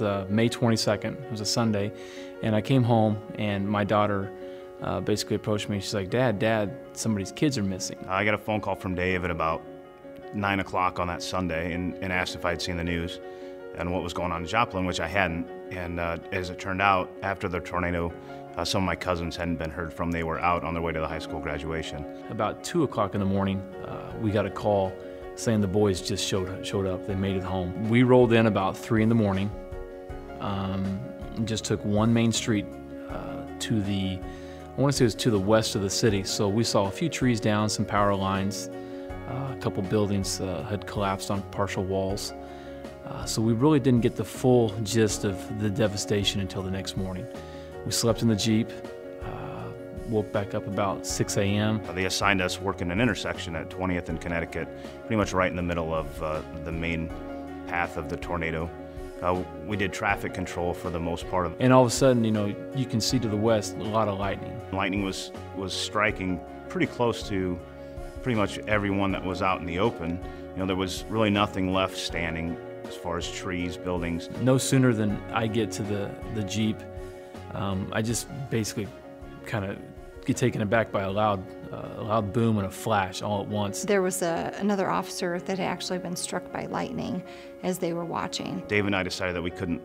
was May 22nd. It was a Sunday, and I came home, and my daughter basically approached me. She's like, Dad, somebody's kids are missing. I got a phone call from Dave at about 9 o'clock on that Sunday and asked if I'd seen the news and what was going on in Joplin, which I hadn't. And as it turned out, after the tornado, some of my cousins hadn't been heard from. They were out on their way to the high school graduation. About 2 o'clock in the morning, we got a call saying the boys just showed up. They made it home. We rolled in about 3 in the morning, and just took one main street to the, I want to say it was to the west of the city. So we saw a few trees down, some power lines, a couple buildings had collapsed on partial walls. So we really didn't get the full gist of the devastation until the next morning. We slept in the Jeep, woke back up about 6 a.m. They assigned us working an intersection at 20th and Connecticut, pretty much right in the middle of the main path of the tornado. We did traffic control for the most part of it. And all of a sudden, you can see to the west a lot of lightning. Lightning was striking pretty close to pretty much everyone that was out in the open. There was really nothing left standing as far as trees, buildings. No sooner than I get to the Jeep, I just basically kind of get taken aback by a loud boom and a flash all at once. There was another officer that had actually been struck by lightning as they were watching. Dave and I decided that we couldn't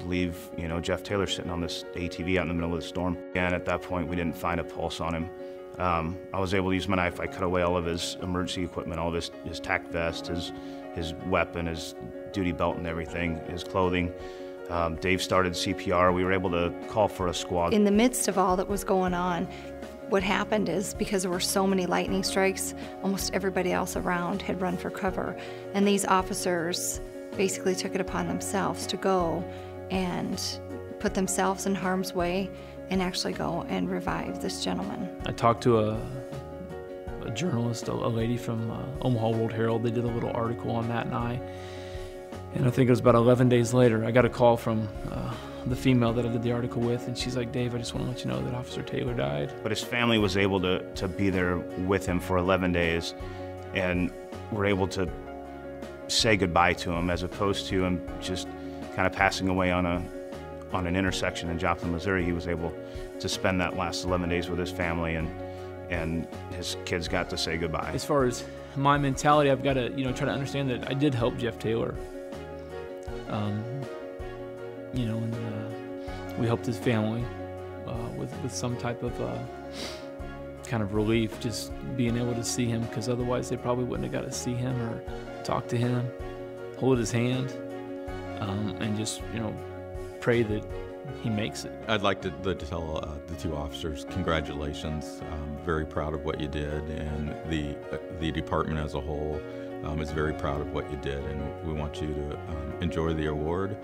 leave, Jeff Taylor sitting on this ATV out in the middle of the storm. And at that point, we didn't find a pulse on him. I was able to use my knife. I cut away all of his emergency equipment, all of his tack vest, his weapon, his duty belt and everything, his clothing. Dave started CPR. We were able to call for a squad. In the midst of all that was going on, what happened is, because there were so many lightning strikes, almost everybody else around had run for cover. And these officers basically took it upon themselves to go and put themselves in harm's way and actually go and revive this gentleman. I talked to a journalist, a lady from Omaha World Herald. They did a little article on that night. And I think it was about 11 days later, I got a call from the female that I did the article with, and she's like, Dave, I just want to let you know that Officer Taylor died. But his family was able to be there with him for 11 days and were able to say goodbye to him, as opposed to him just kind of passing away on an intersection in Joplin, Missouri. He was able to spend that last 11 days with his family, and his kids got to say goodbye. As far as my mentality, I've got to try to understand that I did help Jeff Taylor. And we helped his family with some type of kind of relief, just being able to see him, because otherwise they probably wouldn't have got to see him or talk to him, hold his hand, and just pray that he makes it. I'd like to tell the two officers congratulations. I'm very proud of what you did, and the department as a whole is very proud of what you did, and we want you to enjoy the award,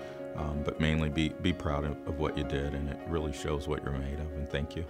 but mainly be proud of what you did, and it really shows what you're made of, and thank you.